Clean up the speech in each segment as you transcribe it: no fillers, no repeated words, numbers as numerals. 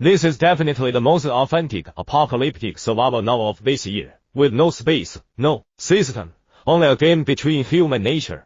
This is definitely the most authentic apocalyptic survival novel of this year, with no space, no system, only a game between human nature.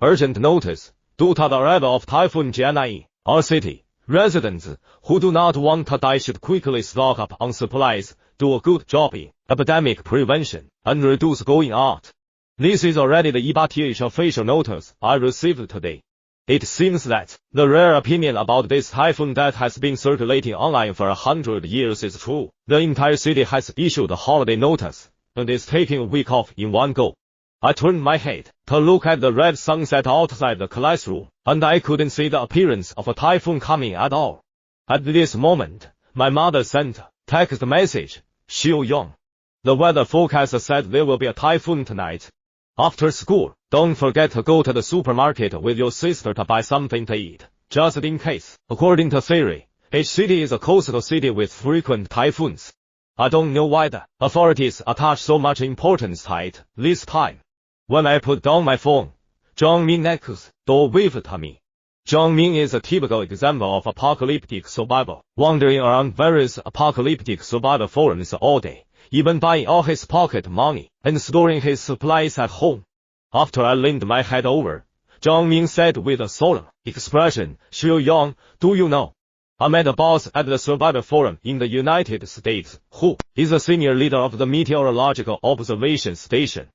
Urgent notice, due to the arrival of Typhoon Jenna in our city, residents who do not want to die should quickly stock up on supplies, do a good job in epidemic prevention, and reduce going out. This is already the EBATH official notice I received today. It seems that the rare opinion about this typhoon that has been circulating online for 100 years is true. The entire city has issued a holiday notice, and is taking a week off in one go. I turned my head to look at the red sunset outside the classroom, and I couldn't see the appearance of a typhoon coming at all. At this moment, my mother sent a text message, Xiu Yong. The weather forecast said there will be a typhoon tonight. After school, don't forget to go to the supermarket with your sister to buy something to eat, just in case. According to theory, each city is a coastal city with frequent typhoons. I don't know why the authorities attach so much importance to it this time. When I put down my phone, Zhangming next door waved to me. Zhangming is a typical example of apocalyptic survival, wandering around various apocalyptic survival forums all day, even buying all his pocket money, and storing his supplies at home. After I leaned my head over, Zhangming said with a solemn expression, Xiu Yong, do you know? I met a boss at the Survival Forum in the United States, who is a senior leader of the Meteorological Observation Station.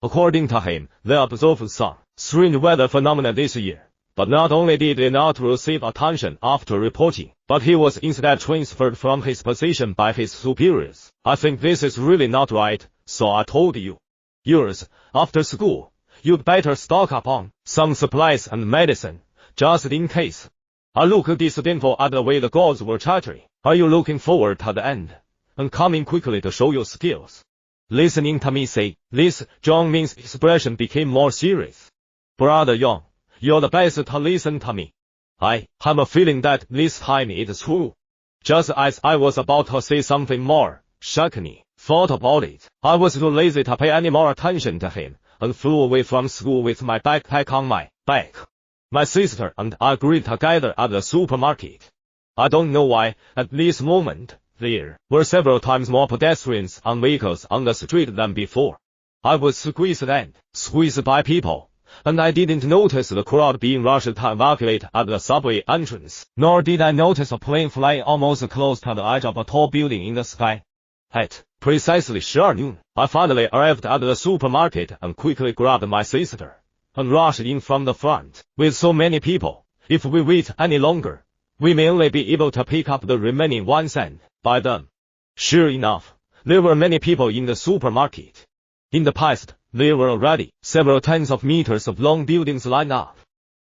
According to him, they observed some strange weather phenomena this year. But not only did they not receive attention after reporting, but he was instead transferred from his position by his superiors. I think this is really not right, so I told you. Yours, after school, you'd better stock up on some supplies and medicine, just in case. I looked disdainful at the way the gods were chattering. Are you looking forward to the end, and coming quickly to show your skills? Listening to me say this, Zhangming's expression became more serious. Brother Yong, you're the best to listen to me. I have a feeling that this time it's true. Just as I was about to say something more, Shakni thought about it. I was too lazy to pay any more attention to him, and flew away from school with my backpack on my back. My sister and I agreed together at the supermarket. I don't know why, at this moment, there were several times more pedestrians and vehicles on the street than before. I was squeezed by people, and I didn't notice the crowd being rushed to evacuate at the subway entrance, nor did I notice a plane flying almost close to the edge of a tall building in the sky. At precisely sharp noon, I finally arrived at the supermarket and quickly grabbed my sister, and rushed in from the front. With so many people, if we wait any longer, we may only be able to pick up the remaining 1 cent by then. Sure enough, there were many people in the supermarket. In the past, there were already several tens of meters of long buildings lined up.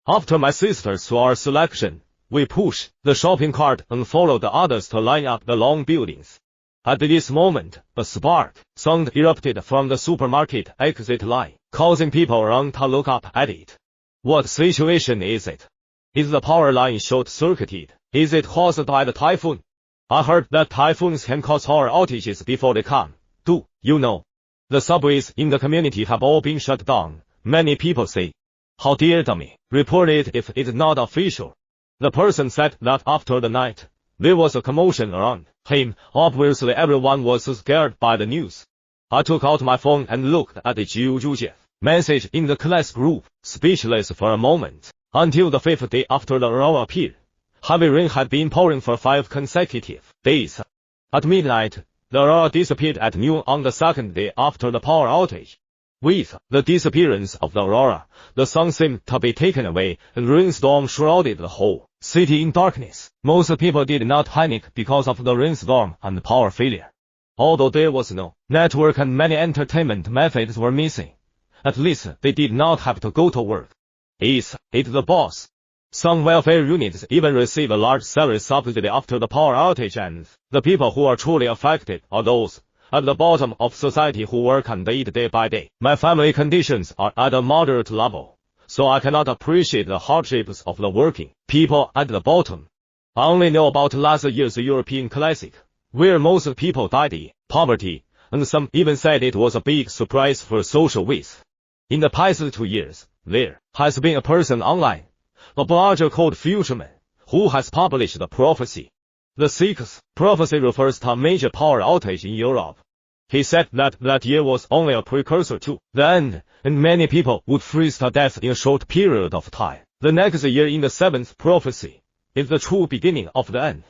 After my sister saw our selection, we pushed the shopping cart and followed the others to line up the long buildings. At this moment, a spark sound erupted from the supermarket exit line, causing people around to look up at it. What situation is it? Is the power line short-circuited? Is it caused by the typhoon? I heard that typhoons can cause power outages before they come. Do you know? The subways in the community have all been shut down, many people say. How dare me report it if it's not official? The person said that after the night, there was a commotion around him. Obviously everyone was scared by the news. I took out my phone and looked at the Juju's message in the class group, speechless for a moment. Until the 5th day after the aurora appeared, heavy rain had been pouring for 5 consecutive days. At midnight, the aurora disappeared at noon on the 2nd day after the power outage. With the disappearance of the aurora, the sun seemed to be taken away, and rainstorm shrouded the whole city in darkness. Most people did not panic because of the rainstorm and power failure. Although there was no network and many entertainment methods were missing, at least they did not have to go to work. Is it the boss? Some welfare units even receive a large salary subsidy after the power outage, and the people who are truly affected are those at the bottom of society who work and eat day by day. My family conditions are at a moderate level, so I cannot appreciate the hardships of the working people at the bottom. I only know about last year's European Classic, where most people died in poverty, and some even said it was a big surprise for social width. In the past 2 years, there has been a person online, a blogger called Futureman, who has published a prophecy. The sixth prophecy refers to a major power outage in Europe. He said that that year was only a precursor to the end, and many people would freeze to death in a short period of time. The next year in the seventh prophecy is the true beginning of the end.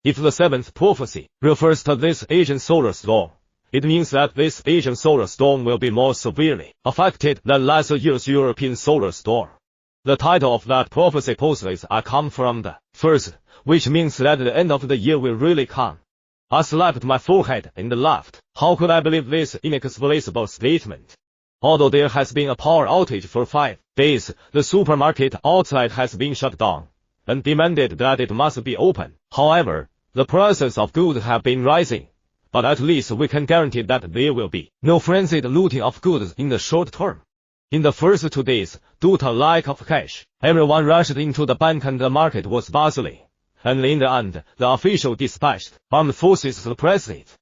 If the seventh prophecy refers to this Asian solar storm, it means that this Asian solar storm will be more severely affected than last year's European solar storm. The title of that prophecy postulates I come from the first, which means that the end of the year will really come. I slapped my forehead and laughed. How could I believe this inexplicable statement? Although there has been a power outage for 5 days, the supermarket outside has been shut down and demanded that it must be open. However, the prices of goods have been rising, but at least we can guarantee that there will be no frenzied looting of goods in the short term. In the first 2 days, due to lack of cash, everyone rushed into the bank and the market was bustling. And in the end, the official dispatched armed forces to suppress it.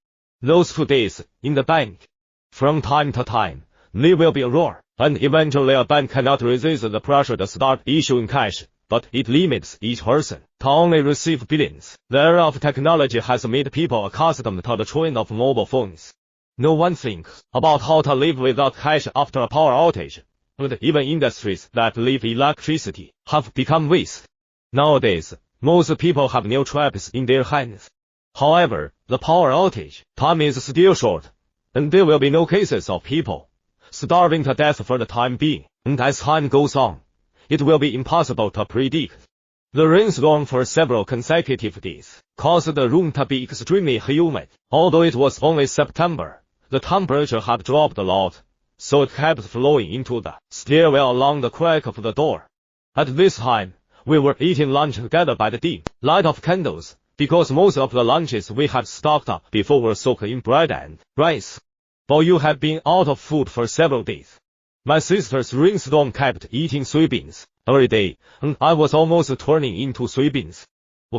Those 2 days, in the bank. From time to time, there will be a roar, and eventually a bank cannot resist the pressure to start issuing cash, but it limits each person to only receive billions. The era of technology has made people accustomed to the trend of mobile phones. No one thinks about how to live without cash after a power outage, and even industries that live electricity have become waste. Nowadays, most people have new traps in their hands. However, the power outage time is still short, and there will be no cases of people starving to death for the time being, and as time goes on, it will be impossible to predict. The rainstorm for several consecutive days caused the room to be extremely humid. Although it was only September, the temperature had dropped a lot, so it kept flowing into the stairwell along the crack of the door. At this time, we were eating lunch together by the dim light of candles, because most of the lunches we had stocked up before were soaked in bread and rice. But you had been out of food for several days. My sister's rainstorm kept eating soybeans every day, and I was almost turning into soybeans.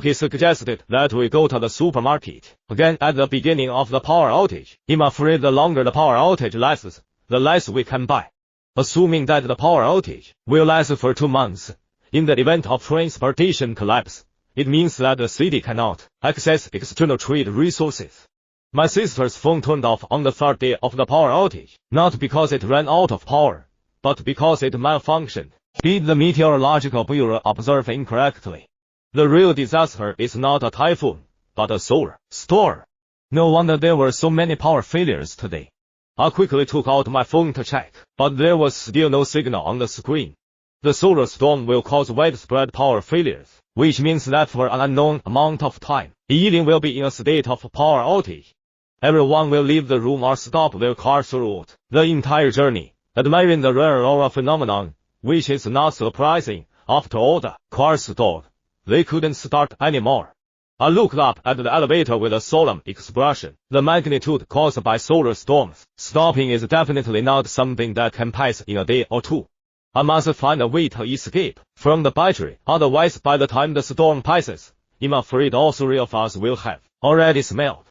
He suggested that we go to the supermarket again at the beginning of the power outage. I'm afraid the longer the power outage lasts, the less we can buy. Assuming that the power outage will last for 2 months, in the event of transportation collapse, it means that the city cannot access external trade resources. My sister's phone turned off on the 3rd day of the power outage, not because it ran out of power, but because it malfunctioned. Did the Meteorological Bureau observe incorrectly? The real disaster is not a typhoon, but a solar storm. No wonder there were so many power failures today. I quickly took out my phone to check, but there was still no signal on the screen. The solar storm will cause widespread power failures, which means that for an unknown amount of time, Ealing will be in a state of power outage. Everyone will leave the room or stop their car throughout the entire journey, admiring the rare aurora phenomenon, which is not surprising. After all the cars stalled, they couldn't start anymore. I looked up at the elevator with a solemn expression. The magnitude caused by solar storms stopping is definitely not something that can pass in a day or 2. I must find a way to escape from the battery, otherwise by the time the storm passes, I'm afraid all 3 of us will have already smelled.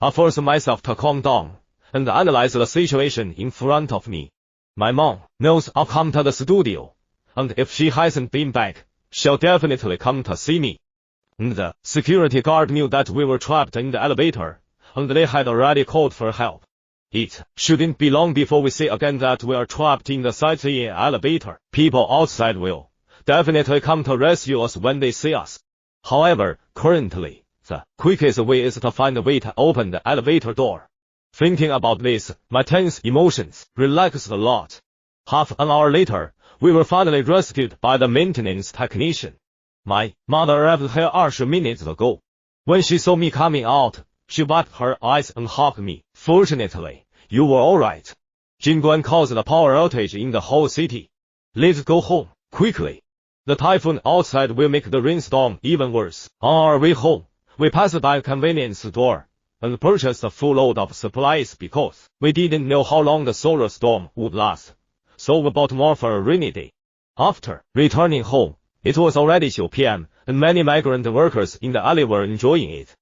I forced myself to calm down and analyze the situation in front of me. My mom knows I'll come to the studio, and if she hasn't been back, she'll definitely come to see me. And the security guard knew that we were trapped in the elevator, and they had already called for help. It shouldn't be long before we see again that we are trapped in the sightseeing elevator. People outside will definitely come to rescue us when they see us. However, currently, the quickest way is to find a way to open the elevator door. Thinking about this, my tense emotions relaxed a lot. Half an hour later, we were finally rescued by the maintenance technician. My mother arrived here 20 minutes ago. When she saw me coming out, she wiped her eyes and hugged me. Fortunately, you were alright. Jingguan caused a power outage in the whole city. Let's go home, quickly. The typhoon outside will make the rainstorm even worse. On our way home, we passed by a convenience store and purchased a full load of supplies because we didn't know how long the solar storm would last. So we bought more for a rainy day. After returning home, it was already 2 p.m. and many migrant workers in the alley were enjoying it.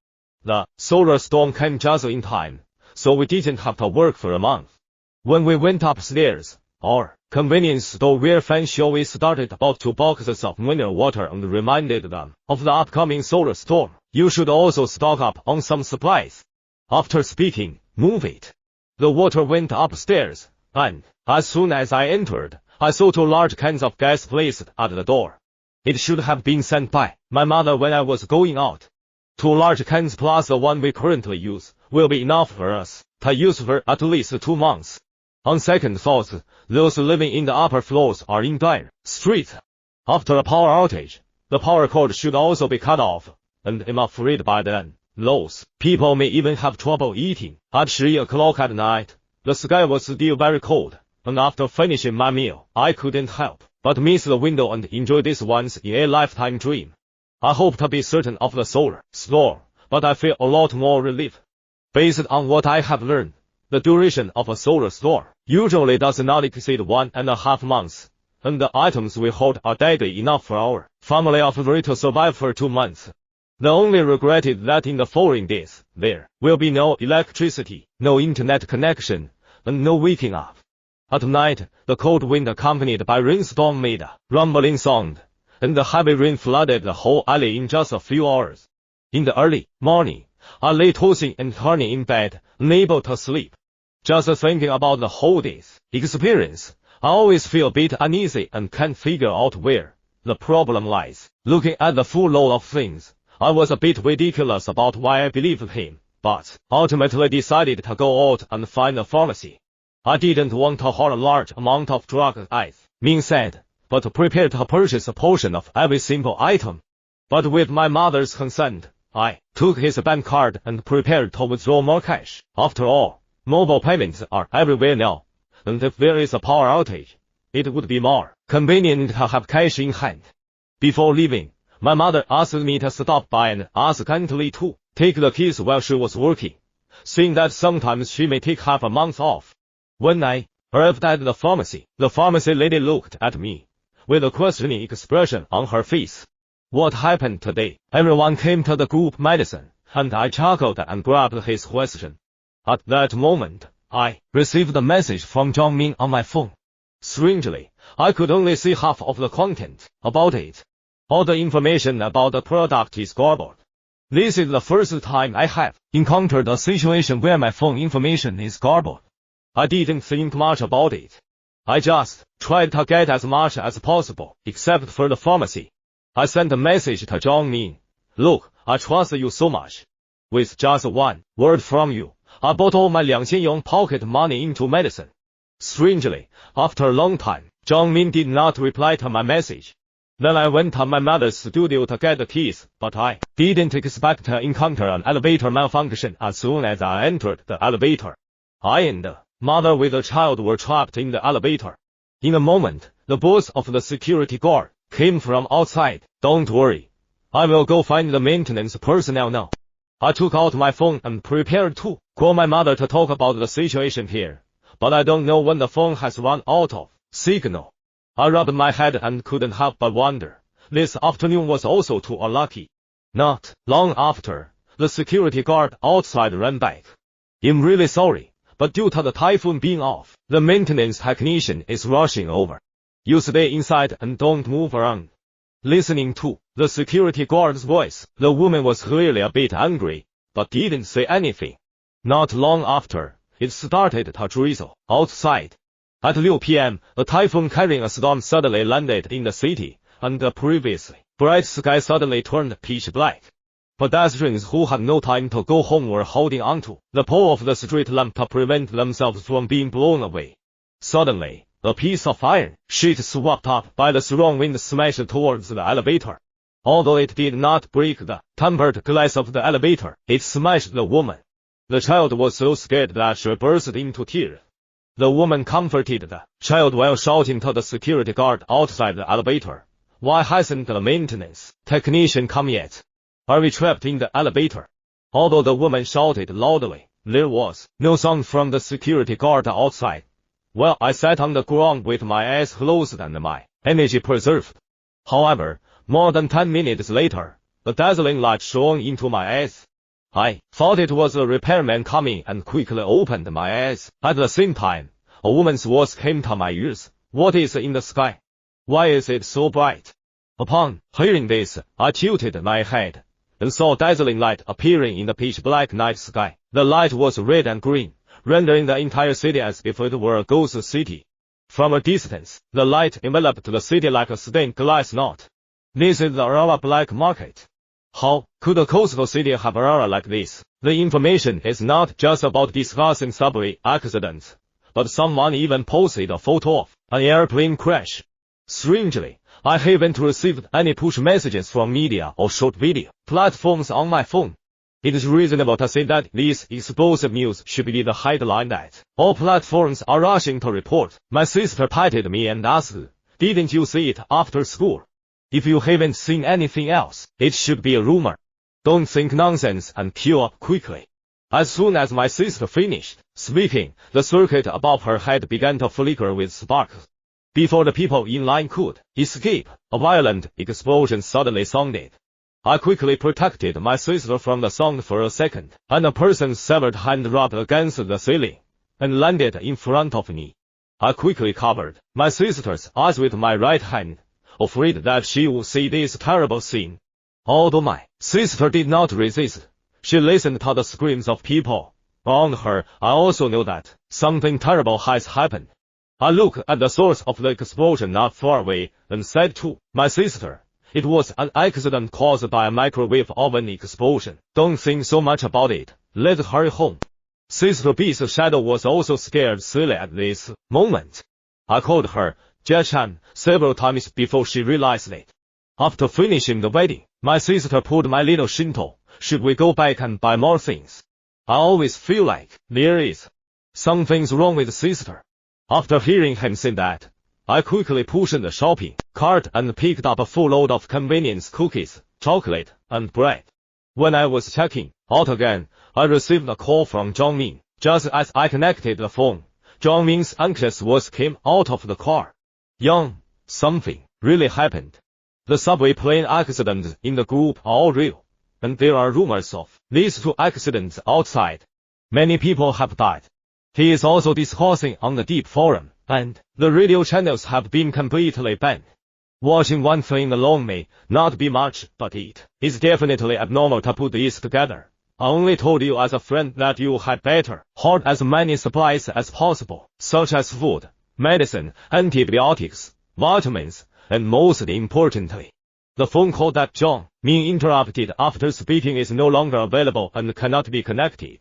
The solar storm came just in time, so we didn't have to work for a month. When we went upstairs, our convenience store where Fan Xiaowei started about 2 boxes of mineral water and reminded them of the upcoming solar storm. You should also stock up on some supplies. After speaking, move it. The water went upstairs, and, as soon as I entered, I saw 2 large cans of gas placed at the door. It should have been sent by my mother when I was going out. 2 large cans plus the one we currently use will be enough for us to use for at least 2 months. On second thoughts, those living in the upper floors are in dire straits. After a power outage, the power cord should also be cut off, and I'm afraid by then, those people may even have trouble eating. At 3 o'clock at night, the sky was still very cold, and after finishing my meal, I couldn't help but miss the window and enjoy this once in a lifetime dream. I hope to be certain of the solar storm, but I feel a lot more relief. Based on what I have learned, the duration of a solar storm usually does not exceed 1.5 months, and the items we hold are deadly enough for our family of 3 to survive for 2 months. The only regret is that in the following days, there will be no electricity, no internet connection, and no waking up. At night, the cold wind accompanied by rainstorm made a rumbling sound, and the heavy rain flooded the whole alley in just a few hours. In the early morning, I lay tossing and turning in bed, unable to sleep. Just thinking about the whole day's experience, I always feel a bit uneasy and can't figure out where the problem lies. Looking at the full load of things, I was a bit ridiculous about why I believed him, but ultimately decided to go out and find a pharmacy. I didn't want to hold a large amount of drugs, as Ming said, but prepared to purchase a portion of every simple item. But with my mother's consent, I took his bank card and prepared to withdraw more cash. After all, mobile payments are everywhere now, and if there is a power outage, it would be more convenient to have cash in hand. Before leaving, my mother asked me to stop by and ask Antley to take the keys while she was working, saying that sometimes she may take half a month off. When I arrived at the pharmacy lady looked at me with a questioning expression on her face. What happened today? Everyone came to the group medicine, and I chuckled and grabbed his question. At that moment, I received a message from Zhang Ming on my phone. Strangely, I could only see half of the content about it. All the information about the product is garbled. This is the first time I have encountered a situation where my phone information is garbled. I didn't think much about it. I just tried to get as much as possible, except for the pharmacy. I sent a message to Zhang Ming. Look, I trust you so much. With just one word from you, I bought all my 2,000 yuan pocket money into medicine. Strangely, after a long time, Zhang Ming did not reply to my message. Then I went to my mother's studio to get the keys, but I didn't expect to encounter an elevator malfunction as soon as I entered the elevator. I and the mother with the child were trapped in the elevator. In a moment, the boss of the security guard came from outside. Don't worry. I will go find the maintenance personnel now. I took out my phone and prepared to call my mother to talk about the situation here, but I don't know when the phone has run out of signal. I rubbed my head and couldn't help but wonder. This afternoon was also too unlucky. Not long after, the security guard outside ran back. I'm really sorry, but due to the typhoon being off, the maintenance technician is rushing over. You stay inside and don't move around. Listening to the security guard's voice, the woman was clearly a bit angry, but didn't say anything. Not long after, it started to drizzle outside. At 6 p.m., a typhoon carrying a storm suddenly landed in the city, and the previously bright sky suddenly turned pitch black. Pedestrians who had no time to go home were holding onto the pole of the street lamp to prevent themselves from being blown away. Suddenly, a piece of iron sheet swept up by the strong wind smashed towards the elevator. Although it did not break the tempered glass of the elevator, it smashed the woman. The child was so scared that she burst into tears. The woman comforted the child while shouting to the security guard outside the elevator. Why hasn't the maintenance technician come yet? Are we trapped in the elevator? Although the woman shouted loudly, there was no sound from the security guard outside. Well, I sat on the ground with my eyes closed and my energy preserved. However, more than 10 minutes later, a dazzling light shone into my eyes. I thought it was a repairman coming and quickly opened my eyes. At the same time, a woman's voice came to my ears. What is in the sky? Why is it so bright? Upon hearing this, I tilted my head and saw dazzling light appearing in the pitch-black night sky. The light was red and green, rendering the entire city as if it were a ghost city. From a distance, the light enveloped the city like a stained glass knot. This is the Aurora Black Market. How could a coastal city have aurora like this? The information is not just about discussing subway accidents, but someone even posted a photo of an airplane crash. Strangely, I haven't received any push messages from media or short video platforms on my phone. It is reasonable to say that this explosive news should be the headline that all platforms are rushing to report. My sister patted me and asked, "Didn't you see it after school? If you haven't seen anything else, it should be a rumor. Don't think nonsense and queue up quickly." As soon as my sister finished speaking, the circuit above her head began to flicker with sparks. Before the people in line could escape, a violent explosion suddenly sounded. I quickly protected my sister from the sound for a second, and a person's severed hand rubbed against the ceiling and landed in front of me. I quickly covered my sister's eyes with my right hand, afraid that she would see this terrible scene. Although my sister did not resist, she listened to the screams of people around her. I also knew that something terrible has happened. I looked at the source of the explosion not far away and said to my sister, "It was an accident caused by a microwave oven explosion. Don't think so much about it. Let's hurry home." Sister B's shadow was also scared silly at this moment. I called her Jachan several times before she realized it. After finishing the wedding, my sister pulled my little Shinto. "Should we go back and buy more things? I always feel like there is something's wrong with sister." After hearing him say that, I quickly pushed the shopping cart and picked up a full load of convenience cookies, chocolate, and bread. When I was checking out again, I received a call from Zhang Ming. Just as I connected the phone, Zhang Ming's anxious voice came out of the car. "Young, something really happened. The subway plane accidents in the group are all real, and there are rumors of these two accidents outside. Many people have died." He is also discussing on the Deep Forum, and the radio channels have been completely banned. Watching one thing alone may not be much, but it is definitely abnormal to put these together. I only told you as a friend that you had better hoard as many supplies as possible, such as food, medicine, antibiotics, vitamins, and most importantly, the phone call that Zhang Ming interrupted after speaking is no longer available and cannot be connected.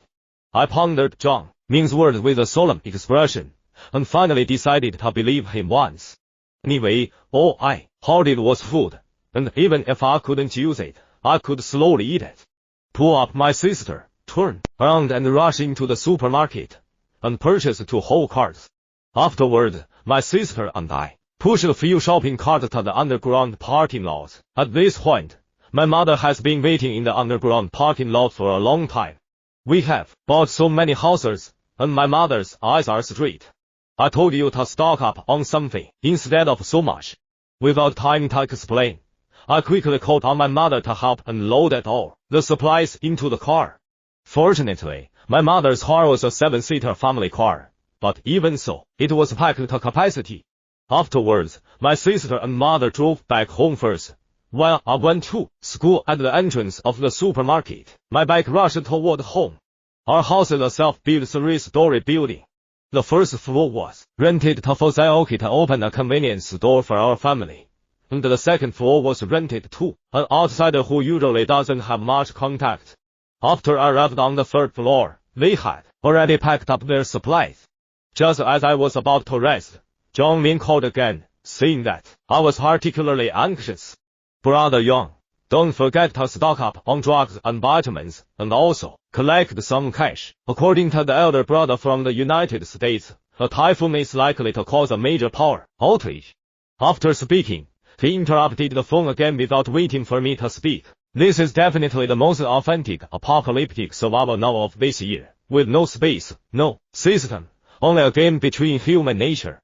I pondered Zhang Ming's words with a solemn expression, and finally decided to believe him once. Anyway, all I hoarded was food, and even if I couldn't use it, I could slowly eat it. Pull up my sister, turn around and rush into the supermarket, and purchase 2 whole carts. Afterward, my sister and I pushed a few shopping carts to the underground parking lot. At this point, my mother has been waiting in the underground parking lot for a long time. We have bought so many houses, and my mother's eyes are straight. I told you to stock up on something instead of so much. Without time to explain, I quickly called on my mother to help and loaded all the supplies into the car. Fortunately, my mother's car was a 7-seater family car, but even so, it was packed to capacity. Afterwards, my sister and mother drove back home first, while I went to school at the entrance of the supermarket. My bike rushed toward home. Our house is a self-built 3-story building. The first floor was rented to Fosaoki to open a convenience store for our family, and the second floor was rented to an outsider who usually doesn't have much contact. After I arrived on the 3rd floor, they had already packed up their supplies. Just as I was about to rest, Zhang Ming called again, saying that I was particularly anxious. "Brother Yang, don't forget to stock up on drugs and vitamins, and also collect some cash. According to the elder brother from the United States, a typhoon is likely to cause a major power outage." After speaking, he interrupted the phone again without waiting for me to speak. This is definitely the most authentic apocalyptic survival novel of this year, with no space, no system, only a game between human nature.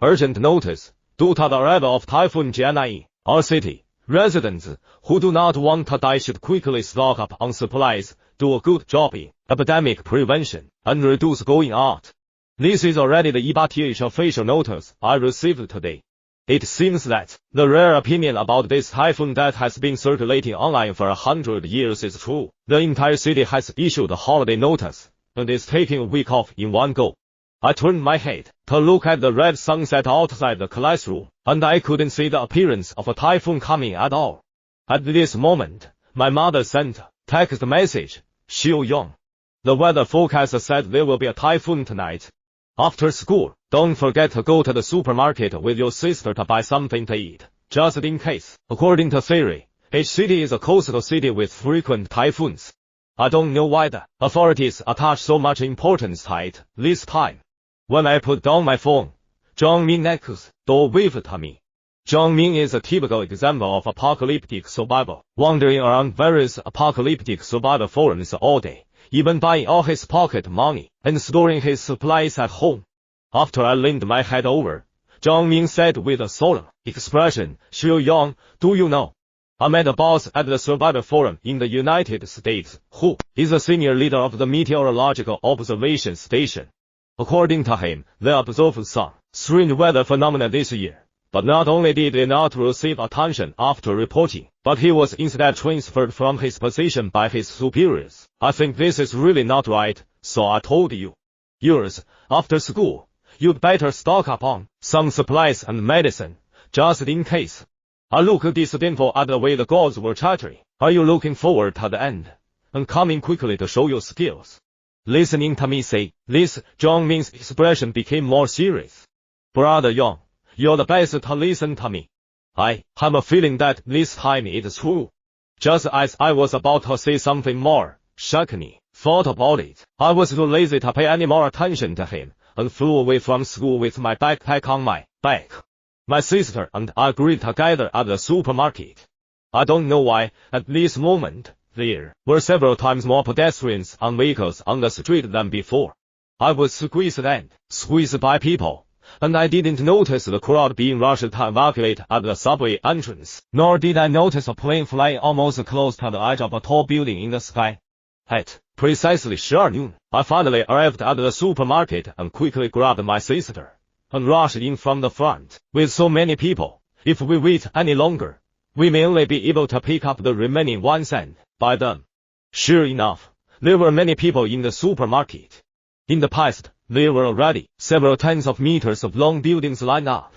Urgent notice: due to the arrival of Typhoon Jian'an in our city, residents who do not want to die should quickly stock up on supplies, do a good job in epidemic prevention, and reduce going out. This is already the EBATH official notice I received today. It seems that the rare opinion about this typhoon that has been circulating online for 100 years is true. The entire city has issued a holiday notice and is taking a week off in one go. I turned my head to look at the red sunset outside the classroom, and I couldn't see the appearance of a typhoon coming at all. At this moment, my mother sent a text message, Xiu Yong. The weather forecast said there will be a typhoon tonight. After school, don't forget to go to the supermarket with your sister to buy something to eat, just in case. According to theory, each city is a coastal city with frequent typhoons. I don't know why the authorities attach so much importance to it this time. When I put down my phone, Zhangming next door waved at me. Zhangming is a typical example of apocalyptic survival, wandering around various apocalyptic survival forums all day, even buying all his pocket money and storing his supplies at home. After I leaned my head over, Zhangming said with a solemn expression, Xiu Yong, do you know? I met a boss at the Survivor Forum in the United States, who is a senior leader of the Meteorological Observation Station. According to him, they observed some strange weather phenomena this year. But not only did they not receive attention after reporting, but he was instead transferred from his position by his superiors. I think this is really not right, so I told you. Yours, after school, you'd better stock up on some supplies and medicine, just in case. I looked disdainful at the way the gods were chattering. Are you looking forward to the end and coming quickly to show your skills? Listening to me say this, Zhangming's expression became more serious. Brother Yong, you're the best to listen to me. I have a feeling that this time it's true. Just as I was about to say something more, Shakni thought about it. I was too lazy to pay any more attention to him, and flew away from school with my backpack on my back. My sister and I agreed together at the supermarket. I don't know why, at this moment, there were several times more pedestrians and vehicles on the street than before. I was squeezed by people, and I didn't notice the crowd being rushed to evacuate at the subway entrance, nor did I notice a plane flying almost close to the edge of a tall building in the sky. At precisely 12 noon, I finally arrived at the supermarket and quickly grabbed my sister and rushed in from the front. With so many people, if we wait any longer, we may only be able to pick up the remaining ones, and by then, sure enough, there were many people in the supermarket. In the past, there were already several tens of meters of long buildings lined up.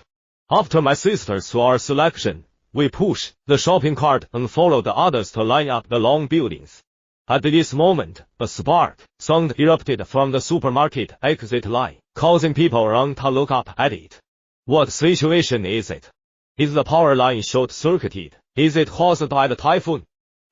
After my sister saw our selection, we pushed the shopping cart and followed the others to line up the long buildings. At this moment, a spark sound erupted from the supermarket exit line, causing people around to look up at it. What situation is it? Is the power line short-circuited? Is it caused by the typhoon?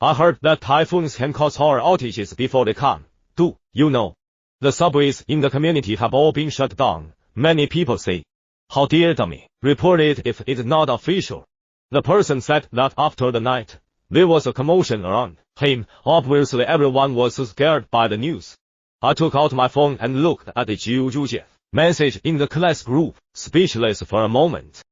I heard that typhoons can cause power outages before they come. Do you know? The subways in the community have all been shut down, many people say. How dare me report it if it's not official? The person said that after the night, there was a commotion around him. Obviously everyone was scared by the news. I took out my phone and looked at the Jiu message in the class group, speechless for a moment.